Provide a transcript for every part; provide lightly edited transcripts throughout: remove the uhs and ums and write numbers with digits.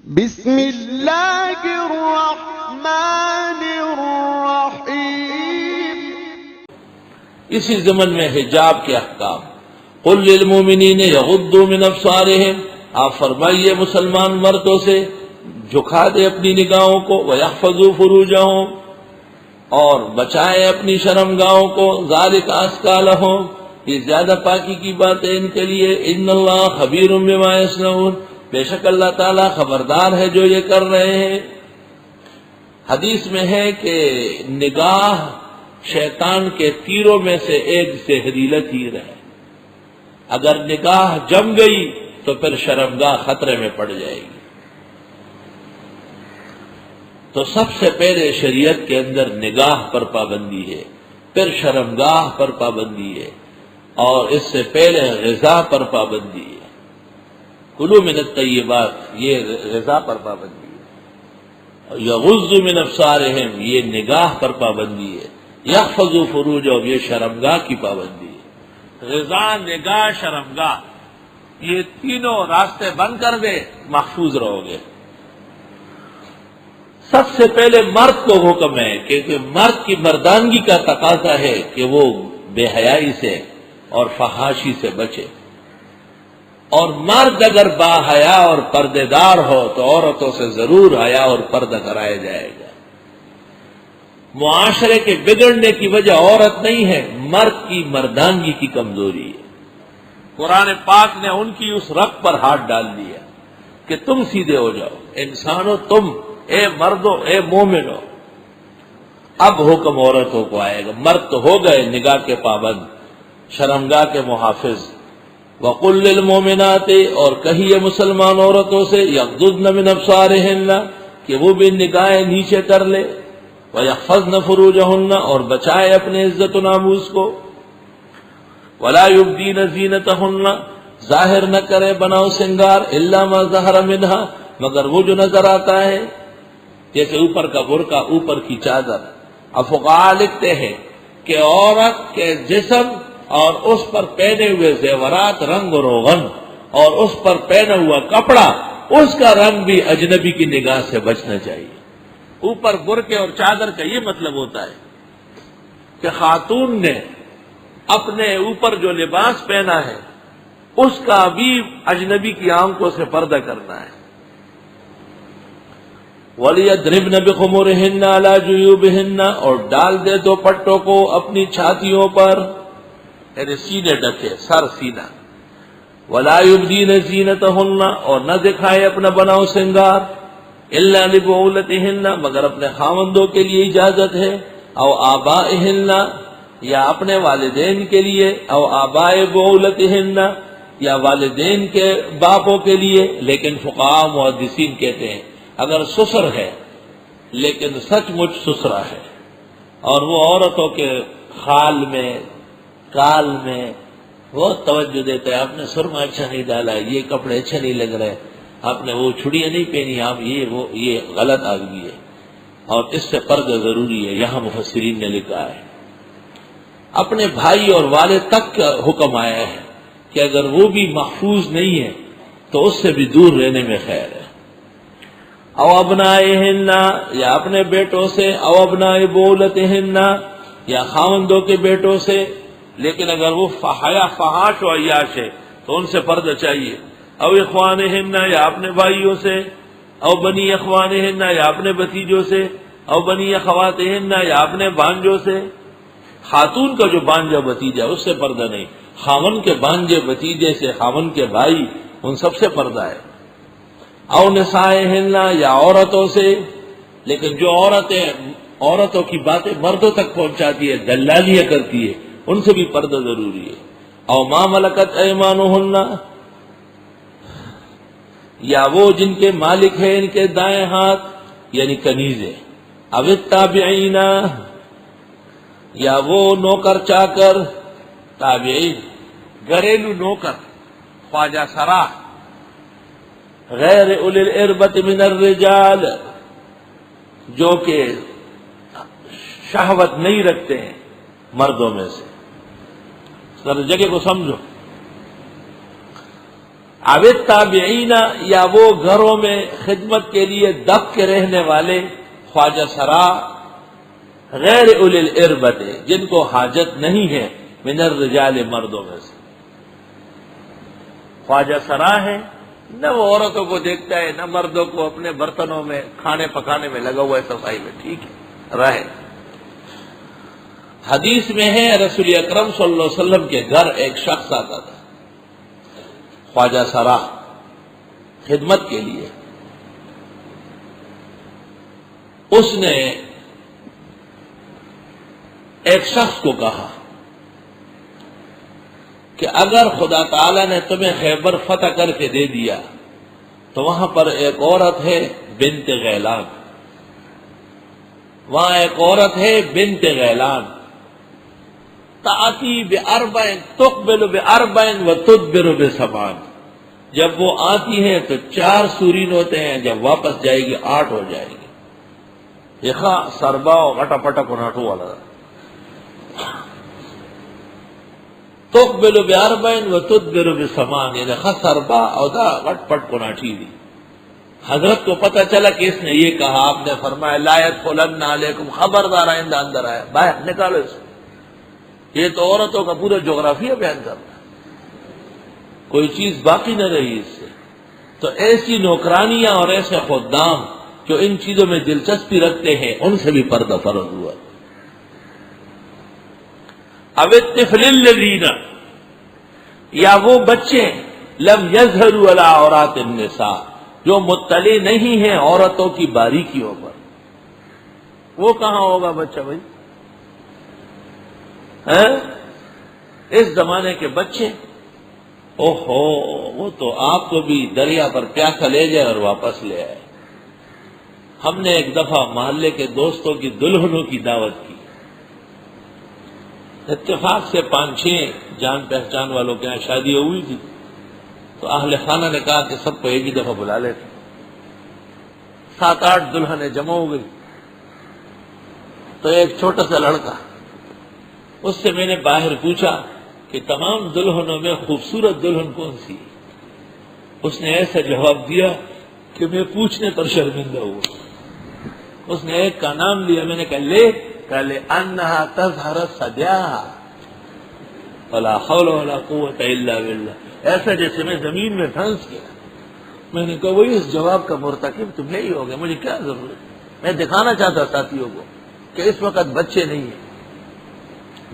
بسم اللہ الرحمن الرحیم۔ اسی ضمن میں حجاب کے احکام۔ قل للمؤمنین یغضوا من ابصارہم، آپ فرمائیے مسلمان مردوں سے جھکا دے اپنی نگاہوں کو، ویحفظوا فروجہم، اور بچائے اپنی شرمگاہوں کو، ذالک ازکی لہم، یہ زیادہ پاکی کی بات ہے ان کے لیے، ان اللہ خبیر بما یصنعون، بے شک اللہ تعالیٰ خبردار ہے جو یہ کر رہے ہیں۔ حدیث میں ہے کہ نگاہ شیطان کے تیروں میں سے ایک زہریلا تیر ہے، اگر نگاہ جم گئی تو پھر شرمگاہ خطرے میں پڑ جائے گی۔ تو سب سے پہلے شریعت کے اندر نگاہ پر پابندی ہے، پھر شرمگاہ پر پابندی ہے، اور اس سے پہلے غذا پر پابندی ہے۔ کلوا من الطیبات، یہ غذا پر پابندی ہے۔ یغض من ابصارہم، یہ نگاہ پر پابندی ہے۔ یحفظوا فروجہم، یہ شرمگاہ کی پابندی ہے۔ غذا، نگاہ، شرمگاہ، یہ تینوں راستے بند کر دے، محفوظ رہو گے۔ سب سے پہلے مرد کو حکم ہے کہ مرد کی مردانگی کا تقاضا ہے کہ وہ بے حیائی سے اور فحاشی سے بچے، اور مرد اگر با حیا اور پردے دار ہو تو عورتوں سے ضرور حیا اور پردہ کرایا جائے گا۔ معاشرے کے بگڑنے کی وجہ عورت نہیں ہے، مرد کی مردانگی کی کمزوری ہے۔ قرآن پاک نے ان کی اس رگ پر ہاتھ ڈال دیا کہ تم سیدھے ہو جاؤ، انسانوں تم، اے مردوں، اے مومنوں۔ اب حکم عورتوں کو آئے گا، مرد تو ہو گئے نگاہ کے پابند، شرمگاہ کے محافظ۔ وَقُلْ لِلْمُؤْمِنَاتِ، اور کہیے مسلمان عورتوں سے، یغضضن من ابصارہن، کہ وہ بھی نگاہیں نیچے کر لے، وَيَحْفَظْنَ فُرُوجَهُنَّ، اور بچائے اپنے عزت و ناموس کو، وَلَا يُبْدِينَ زِينَتَهُنَّ، ظاہر نہ کرے بناؤ سنگار، إِلَّا مَا ظَهَرَ مِنْهَا، مگر وہ جو نظر آتا ہے، جیسے اوپر کا برقع، اوپر کی چادر۔ اب فقہاء لکھتے ہیں کہ عورت کے جسم اور اس پر پہنے ہوئے زیورات، رنگ و روغن، اور اس پر پہنا ہوا کپڑا، اس کا رنگ بھی اجنبی کی نگاہ سے بچنا چاہیے۔ اوپر برقع اور چادر کا یہ مطلب ہوتا ہے کہ خاتون نے اپنے اوپر جو لباس پہنا ہے اس کا بھی اجنبی کی آنکھوں سے پردہ کرنا ہے۔ وَلْيَضْرِبْنَ بِخُمُرِهِنَّ عَلَى جُيُوبِهِنَّ، اور ڈال دے دوپٹوں کو اپنی چھاتیوں پر، یعنی سینے ڈکے، سر سینہ۔ وَلَا يُبْدِينَ زِينَتَهُنَّ، اور نہ دکھائے اپنا بناؤ سنگار، إِلَّا لِبُعُولَتِهِنَّ، مگر اپنے خاوندوں کے لیے اجازت ہے، او آبائهن، یا اپنے والدین کے لیے، او آباء بعولتهن، یا والدین کے باپوں کے لیے۔ لیکن فقہاء محدثین کہتے ہیں اگر سسر ہے لیکن سچ مچ سسرا ہے، اور وہ عورتوں کے خال میں، کال میں بہت توجہ دیتا ہے، آپ نے سرما اچھا نہیں ڈالا، یہ کپڑے اچھے نہیں لگ رہے، آپ نے وہ چھڑیاں نہیں پہنی، آپ یہ غلط آدمی ہے، اور اس سے پردہ ضروری ہے۔ یہاں مفسرین نے لکھا ہے اپنے بھائی اور والد تک کا حکم آیا ہے کہ اگر وہ بھی محفوظ نہیں ہے تو اس سے بھی دور رہنے میں خیر ہے۔ او ابنائہن، یا اپنے بیٹوں سے، او ابناء بعولتہن، یا خاوندوں کے بیٹوں سے، لیکن اگر وہ فحاش و عیاش ہے تو ان سے پردہ چاہیے۔ او اخوانہن، یا اپنے بھائیوں سے، او بنی اخوانہن، یا اپنے بھتیجوں سے، او بنی اخواتہن، یا اپنے بھانجوں سے۔ خاتون کا جو بانجا بھتیجا اس سے پردہ نہیں، خاون کے بانجے بھتیجے سے، خاون کے بھائی، ان سب سے پردہ ہے۔ او نسائہن، یا عورتوں سے، لیکن جو عورتوں کی باتیں مردوں تک پہنچاتی ہے، دلالیاں کرتی ہے، ان سے بھی پردہ ضروری ہے۔ او ما ملکت ایمانہن، یا وہ جن کے مالک ہیں ان کے دائیں ہاتھ، یعنی کنیزیں۔ او التابعین، یا وہ نوکر چاکر، تابعین گھریلو نوکر، خواجہ سرا، غیر اولی الاربۃ من الرجال، جو کہ شہوت نہیں رکھتے ہیں مردوں میں سے۔ ذرا جگہ کو سمجھو، اب تابعین یا وہ گھروں میں خدمت کے لیے دب کے رہنے والے خواجہ سرا غیر اولی الاربت جن کو حاجت نہیں ہے من الرجال مردوں میں سے. خواجہ سرا ہے نہ وہ عورتوں کو دیکھتا ہے نہ مردوں کو اپنے برتنوں میں کھانے پکانے میں لگا ہوا ہے صفائی میں. ٹھیک ہے رہے. حدیث میں ہے رسول اکرم صلی اللہ علیہ وسلم کے گھر ایک شخص آتا تھا خواجہ سرا خدمت کے لیے. اس نے ایک شخص کو کہا کہ اگر خدا تعالی نے تمہیں خیبر فتح کر کے دے دیا تو وہاں پر ایک عورت ہے بنت غیلان، وہاں ایک عورت ہے بنت غیلان، تاتی باربع تقبل باربع وتدبر بسبع. جب وہ آتی ہے تو 4 سورین ہوتے ہیں، جب واپس جائے گی 8 ہو جائے گی. یہ خواہ سربا غٹا پٹا کناٹو والا. تقبل باربع وتدبر بسبع یعنی خواہ سربا اور دا غٹ پٹ کناٹی دی. حضرت کو پتہ چلا کہ اس نے یہ کہا. آپ نے فرمایا لا يدخلن علیکم، خبردار آئندہ اندر آیا، باہر نکالو اس کو. یہ تو عورتوں کا پورا جغرافیہ بیان کرنا، کوئی چیز باقی نہ رہی اس سے. تو ایسی نوکرانیاں اور ایسے خدام جو ان چیزوں میں دلچسپی رکھتے ہیں ان سے بھی پردہ فرض ہوا. اب الطفل الذین یا وہ بچے لم یظہروا علی عورات النساء جو مطلع نہیں ہیں عورتوں کی باریکیوں پر. وہ کہاں ہوگا بچہ بھائی؟ اس زمانے کے بچے اوہو وہ تو آپ کو بھی دریا پر پیاسا لے جائے اور واپس لے آئے. ہم نے ایک دفعہ محلے کے دوستوں کی دلہنوں کی دعوت کی. اتفاق سے 5-6 جان پہچان والوں کے یہاں شادی ہوئی تھی تو اہل خانہ نے کہا کہ سب کو ایک ہی دفعہ بلا لیتے. 7-8 دلہنیں جمع ہو گئی. تو ایک چھوٹا سا لڑکا، اس سے میں نے باہر پوچھا کہ تمام دلہنوں میں خوبصورت دلہن کون سی؟ اس نے ایسا جواب دیا کہ میں پوچھنے پر شرمندہ ہوا. اس نے ایک کا نام لیا. میں نے کہا لے انہا تظہر صدیہا ولا حول ولا قوت الا باللہ، ایسا جیسے میں زمین میں دھنس گیا. میں نے کہا وہی اس جواب کا مرتکب تم ہی ہو گئے، مجھے کیا ضرورت. میں دکھانا چاہتا ساتھیوں کو کہ اس وقت بچے نہیں ہیں.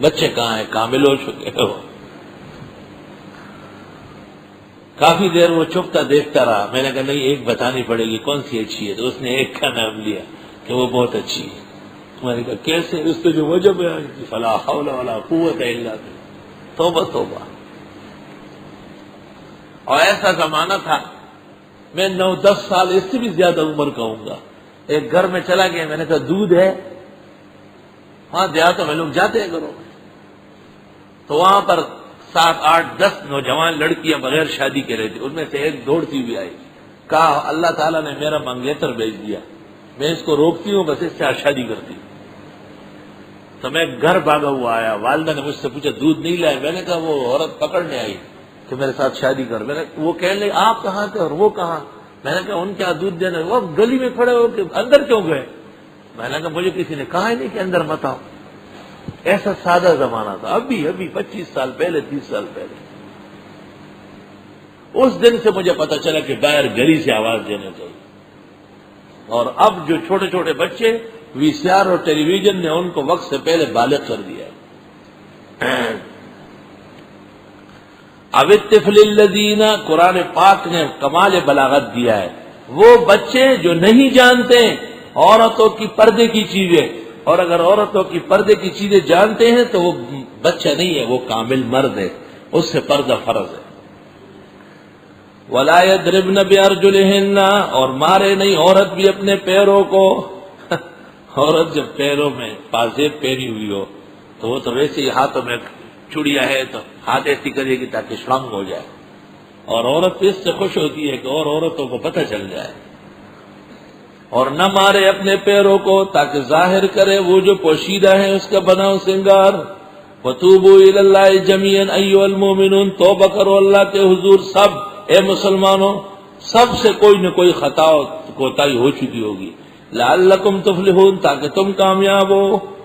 بچے کہاں ہیں؟ کامل ہو چکے ہو. کافی دیر وہ چپتا دیکھتا رہا. میں نے کہا نہیں ایک بتانی پڑے گی کون سی اچھی ہے. تو اس نے ایک کا نام لیا کہ وہ بہت اچھی ہے. میں نے کہا کیسے؟ اس پہ جو وجہ بیان کی فلا حول ولا قوت الا باللہ. توبہ توبہ. اور ایسا زمانہ تھا میں 9-10 سال اس سے بھی زیادہ عمر کا ہوں گا. ایک گھر میں چلا گیا. میں نے کہا دودھ ہے؟ وہاں دیہاتوں میں لوگ جاتے ہیں گھروں میں. تو وہاں پر 7-8-10 نوجوان لڑکیاں بغیر شادی کے رہتی. ان میں سے ایک دوڑتی بھی آئی. کہا اللہ تعالیٰ نے میرا منگیتر بھیج دیا، میں اس کو روکتی ہوں بس اس سے شادی کرتی ہوں. تو میں گھر بھاگا ہوا آیا. والدہ نے مجھ سے پوچھا دودھ نہیں لائے؟ میں نے کہا وہ عورت پکڑنے آئی کہ میرے ساتھ شادی کر. میں نے وہ کہنے لگے آپ کہاں تھے اور وہ کہاں؟ میں نے کہا ان کیا دودھ دینے. وہ گلی میں کھڑے ہو کے اندر کیوں گئے؟ میں نے کہا مجھے کسی نے کہا ہی نہیں کہ اندر مت آؤ. ایسا سادہ زمانہ تھا. ابھی 25 سال پہلے 30 سال پہلے. اس دن سے مجھے پتا چلا کہ باہر گلی سے آواز دینا چاہیے. اور اب جو چھوٹے چھوٹے بچے VCR اور ٹیلی ویژن نے ان کو وقت سے پہلے بالغ کر دیا. اب الطفل الذین قرآن پاک نے کمال بلاغت دیا ہے. وہ بچے جو نہیں جانتے عورتوں کی پردے کی چیزیں، اور اگر عورتوں کی پردے کی چیزیں جانتے ہیں تو وہ بچہ نہیں ہے، وہ کامل مرد ہے، اس سے پردہ فرض ہے. وَلَا يَضْرِبْنَ بِأَرْجُلِهِنَّ اور مارے نہیں عورت بھی اپنے پیروں کو. عورت جب پیروں میں پازیب پہنی ہوئی ہو تو وہ تو ویسے ہی ہاتھوں میں چڑیا ہے تو ہاتھ ایسی کرے گی تاکہ شرنگ ہو جائے. اور عورت اس سے خوش ہوتی ہے کہ اور عورتوں کو پتہ چل جائے. اور نہ مارے اپنے پیروں کو تاکہ ظاہر کرے وہ جو پوشیدہ ہے اس کا بناؤ سنگار. وَتُوبُوا إِلَى اللَّهِ جَمِيعًا أَيُّهَا الْمُؤْمِنُونَ توبہ کرو اللہ کے حضور سب اے مسلمانوں سب سے کوئی نہ کوئی خطا و کوتاہی ہو چکی ہوگی، لعلکم تفلحون، تاکہ تم کامیاب ہو۔